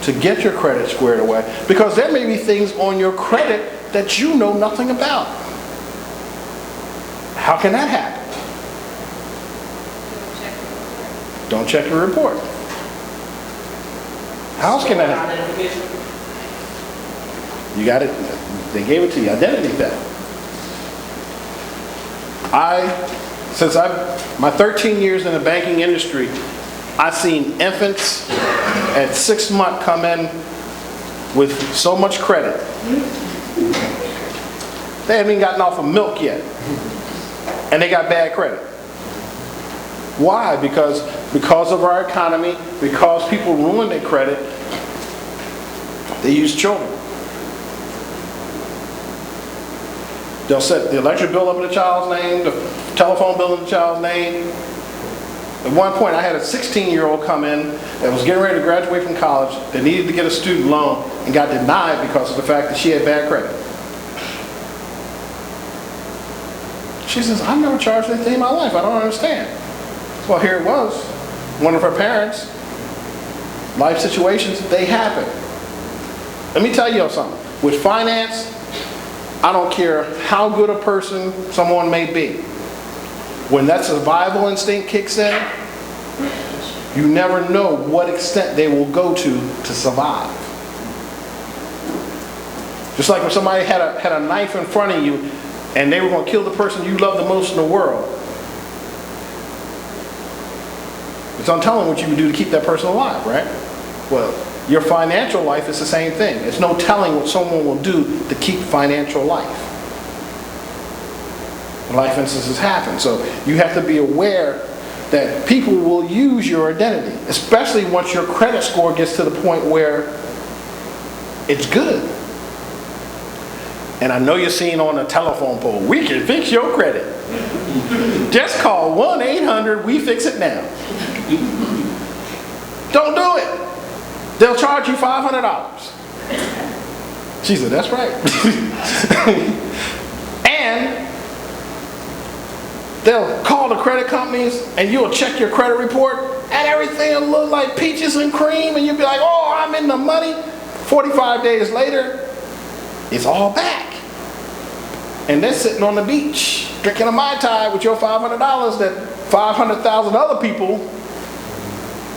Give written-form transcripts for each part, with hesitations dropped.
to get your credit squared away, because there may be things on your credit that you know nothing about. How can that happen? Don't check your report. How else can that happen? You got it. They gave it to you. Identity theft. Since my 13 years in the banking industry, I've seen infants at 6 months come in with so much credit. They haven't even gotten off of milk yet. And they got bad credit. Why? Because of our economy, because people ruin their credit, they use children. They'll set the electric bill up in the child's name, the telephone bill in the child's name. At one point, I had a 16-year-old come in that was getting ready to graduate from college, that needed to get a student loan, and got denied because of the fact that she had bad credit. She says, "I've never charged anything in my life. I don't understand." Well, here it was. One of her parents, life situations, they happen. Let me tell you something. With finance, I don't care how good a person someone may be. When that survival instinct kicks in, you never know what extent they will go to survive. Just like when somebody had a knife in front of you and they were going to kill the person you love the most in the world. It's untelling what you would do to keep that person alive, right? Well, your financial life is the same thing. It's no telling what someone will do to keep financial life. Life instances happen. So you have to be aware that people will use your identity, especially once your credit score gets to the point where it's good. And I know you're seeing on the telephone pole, "We can fix your credit. Just call 1-800-WE-FIX-IT-NOW." Don't do it. They'll charge you $500. She said, "That's right." And they'll call the credit companies and you'll check your credit report and everything will look like peaches and cream and you'll be like, "Oh, I'm in the money." 45 days later, it's all back. And they're sitting on the beach drinking a Mai Tai with your $500 that 500,000 other people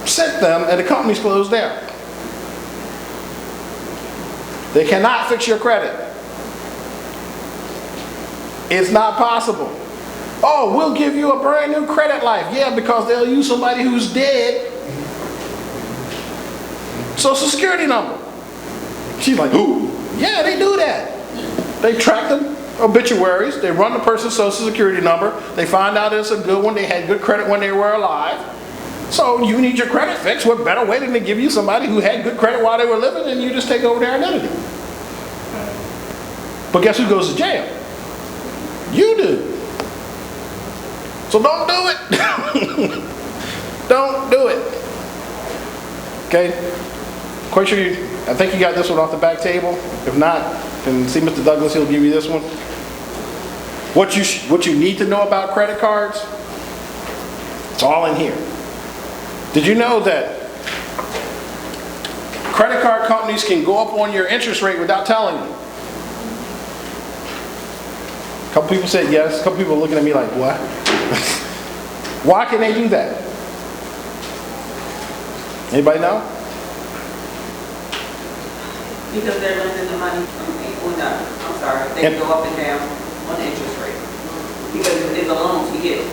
sent them and the company's closed down. They cannot fix your credit. It's not possible. "Oh, we'll give you a brand new credit life." Yeah, because they'll use somebody who's dead. Social Security number. She's like, "Ooh." Yeah, they do that. They track the obituaries. They run the person's Social Security number. They find out it's a good one. They had good credit when they were alive. So you need your credit fixed. What better way than to give you somebody who had good credit while they were living and you just take over their identity? But guess who goes to jail? You do. So don't do it. Don't do it. Okay? Quite sure I think you got this one off the back table. If not, then see Mr. Douglas, he'll give you this one. What you need to know about credit cards, it's all in here. Did you know that credit card companies can go up on your interest rate without telling you? A couple people said yes. A couple people are looking at me like, "What?" Why can they do that? Anybody know? Because they're lending the money from people. They can go up and down on the interest rate. Because it's a loan to get.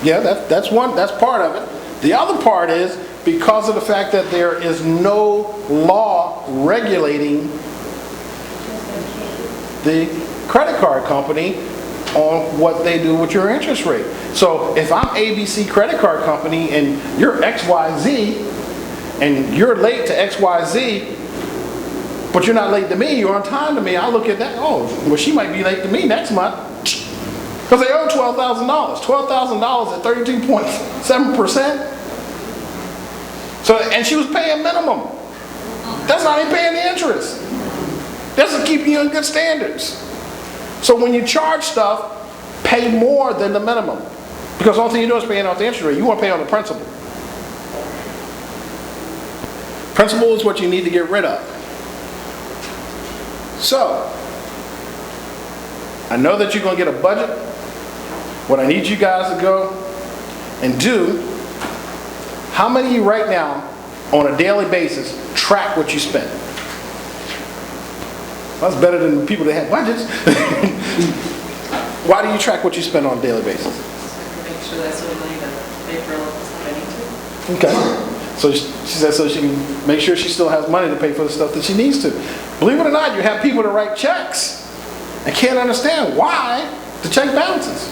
Yeah, that's part of it. The other part is because of the fact that there is no law regulating the credit card company on what they do with your interest rate. So if I'm ABC credit card company and you're XYZ and you're late to XYZ, but you're not late to me, you're on time to me, I look at that, "Oh, well, she might be late to me next month." Because they owe $12,000. $12,000 at 32.7%. So, and she was paying minimum. That's not even paying the interest. That's to keep you in good standards. So when you charge stuff, pay more than the minimum. Because the only thing you do is paying off the interest rate. You want to pay on the principal. Principal is what you need to get rid of. So, I know that you're going to get a budget. What I need you guys to go and do, how many of you right now, on a daily basis, track what you spend? That's better than the people that have budgets. Why do you track what you spend on a daily basis? Make sure that's what money to pay for all the stuff I need to. Okay. So she said so she can make sure she still has money to pay for the stuff that she needs to. Believe it or not, you have people that write checks and can't understand why the check bounces.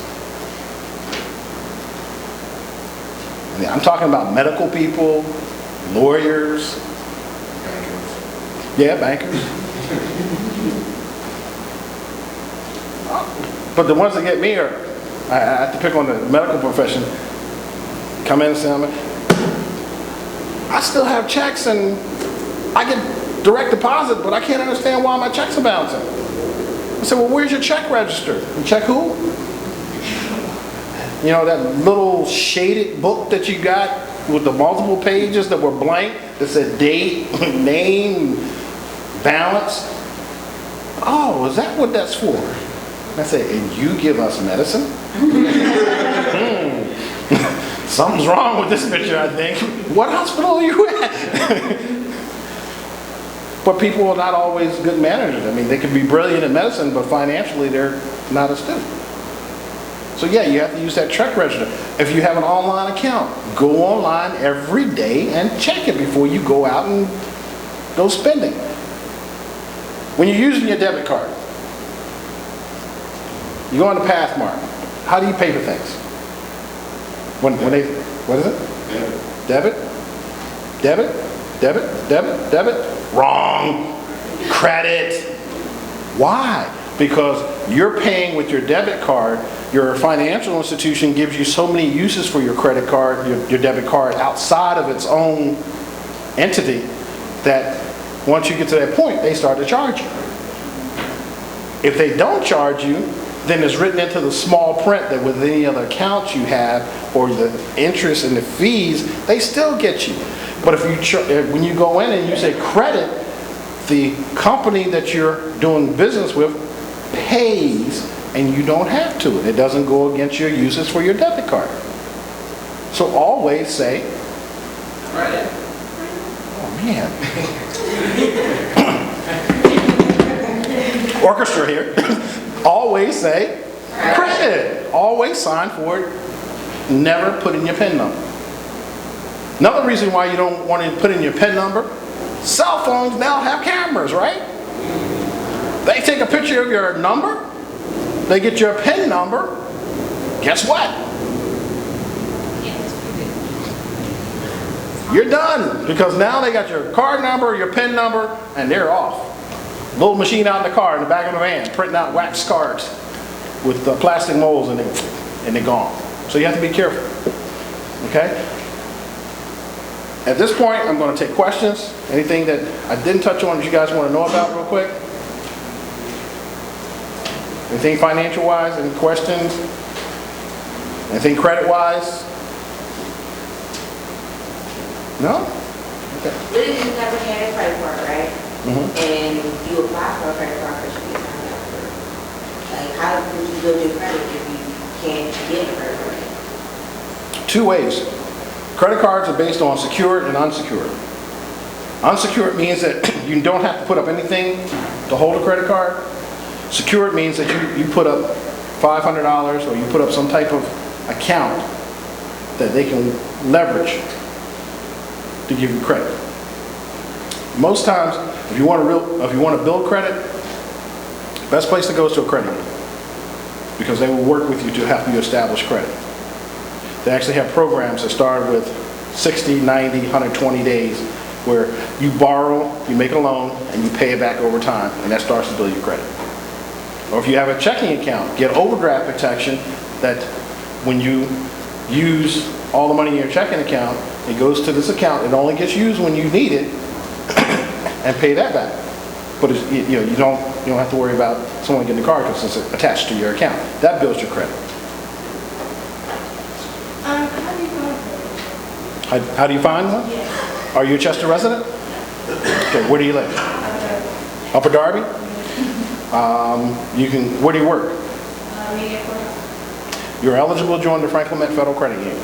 I'm talking about medical people, lawyers, yeah, bankers. But the ones that get me are, I have to pick on the medical profession, come in and say, I still have checks and I get direct deposit, but I can't understand why my checks are bouncing. I said, well, where's your check register? You check who? You know, that little shaded book that you got with the multiple pages that were blank, that said date, name, balance. Oh, is that what that's for? I said, and you give us medicine? Something's wrong with this picture, I think. What hospital are you at? But people are not always good managers. I mean, they can be brilliant in medicine, but financially they're not astute. So yeah, you have to use that check register. If you have an online account, go online every day and check it before you go out and go spending. When you're using your debit card, you go on the Pathmark. How do you pay for things? When they, what is it? Debit? Debit? Debit? Debit? Debit? Wrong. Credit. Why? Because you're paying with your debit card. Your financial institution gives you so many uses for your credit card, your debit card, outside of its own entity, that once you get to that point, they start to charge you. If they don't charge you, then it's written into the small print that with any other accounts you have, or the interest and the fees, they still get you. But if you when you go in and you say credit, the company that you're doing business with pays, and you don't have to. It doesn't go against your uses for your debit card. So always say credit. Oh man. Orchestra here. Always say credit. Always sign for it. Never put in your PIN number. Another reason why you don't want to put in your PIN number, cell phones now have cameras, right? They take a picture of your number, they get your PIN number, guess what? You're done, because now they got your card number, your PIN number, and they're off. Little machine out in the car, in the back of the van, printing out wax cards with plastic molds, and they're gone. So you have to be careful. Okay? At this point, I'm going to take questions. Anything that I didn't touch on that you guys want to know about real quick? Anything financial-wise? Any questions? Anything credit-wise? No? Okay. What if you never had a credit card, right? Mm-hmm. And you apply for a credit card because you get signed up for it. Like, how would you build your credit if you can't get a credit card? Two ways. Credit cards are based on secured and unsecured. Unsecured means that you don't have to put up anything to hold a credit card. Secured means that you put up $500 or you put up some type of account that they can leverage to give you credit. Most times, if you want to build credit, best place to go is to a credit union, because they will work with you to help you establish credit. They actually have programs that start with 60, 90, 120 days where you borrow, you make a loan, and you pay it back over time, and that starts to build your credit. Or if you have a checking account, get overdraft protection that when you use all the money in your checking account, it goes to this account. It only gets used when you need it, and pay that back. But it's, you don't have to worry about someone getting the card because it's attached to your account. That builds your credit. How do you find credit? How do you find one? Yeah. Are you a Chester resident? Okay, where do you live? Upper Darby? Where do you work? You're eligible to join the Franklin Met Federal Credit Union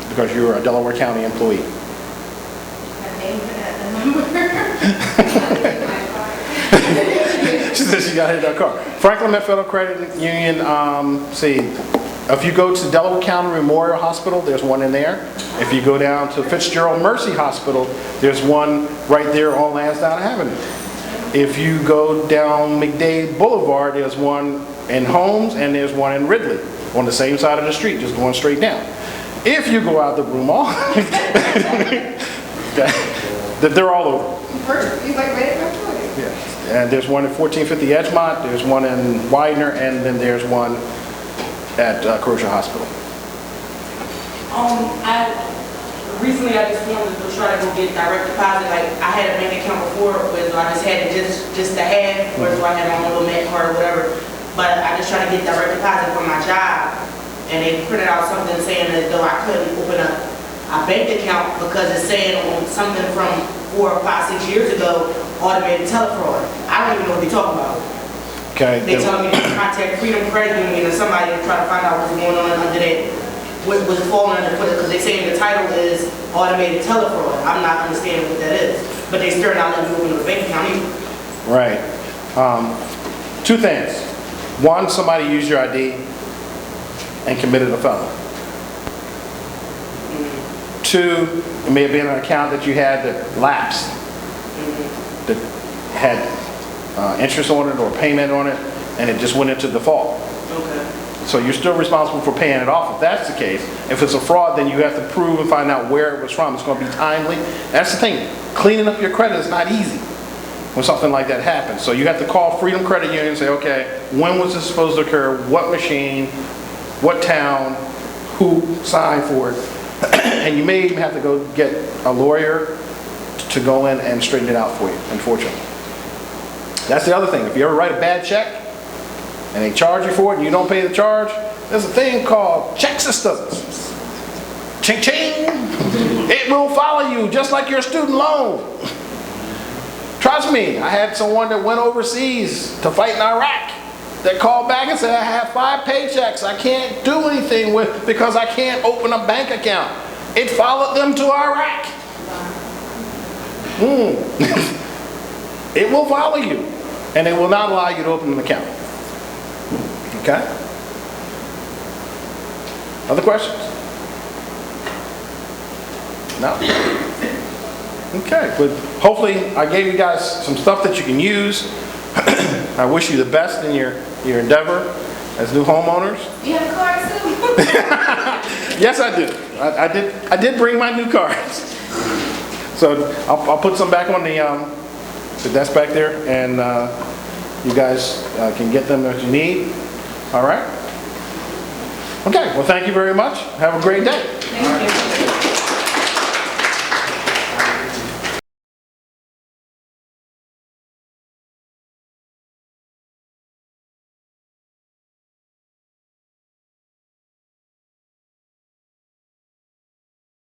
because you're a Delaware County employee. She said she got hit in her car. Franklin Met Federal Credit Union, if you go to Delaware County Memorial Hospital, there's one in there. If you go down to Fitzgerald Mercy Hospital, there's one right there on Lansdowne Avenue. If you go down McDade Boulevard, there's one in Holmes and there's one in Ridley on the same side of the street, just going straight down. If you go out the Broomall, that they're all over. He's like right at my foot. Yeah. And there's one at 1450 Edgemont, there's one in Widener, and then there's one at Crozier Hospital. Recently I just wanted to try to go get direct deposit. Like I had a bank account before where I just had it just to have, or so I had my own little Met card or whatever. But I just tried to get direct deposit from my job, and they printed out something saying that though I couldn't open a bank account because it's saying on something from 4 or 5, 6 years ago, automated telefraud. I don't even know what they're talking about. Okay. They telling me to contact Freedom Credit Union or somebody to try to find out what's going on under that. What was falling under, because they're saying the title is automated telefraud. I'm not understanding what that is. But they still not letting me open a bank account either. Right. Two things. One, somebody used your ID and committed a felony. Two, it may have been an account that you had that lapsed, that had interest on it or payment on it, and it just went into default. Okay. So you're still responsible for paying it off if that's the case. If it's a fraud, then you have to prove and find out where it was from. It's going to be timely. That's the thing. Cleaning up your credit is not easy when something like that happens. So you have to call Freedom Credit Union and say, okay, when was this supposed to occur? What machine? What town? Who signed for it? And you may even have to go get a lawyer to go in and straighten it out for you, unfortunately. That's the other thing. If you ever write a bad check, and they charge you for it and you don't pay the charge, there's a thing called check systems. Ching ching! It will follow you just like your student loan. Trust me, I had someone that went overseas to fight in Iraq that called back and said, I have 5 paychecks I can't do anything with because I can't open a bank account. It followed them to Iraq. It will follow you, and it will not allow you to open an account. Okay? Other questions? No? Okay, but hopefully I gave you guys some stuff that you can use. I wish you the best in your endeavor as new homeowners. You have cards too? Yes, I do. I did bring my new cards. So I'll put some back on the desk back there, and you guys can get them if you need. All right? Okay, well, thank you very much. Have a great day. Thank you.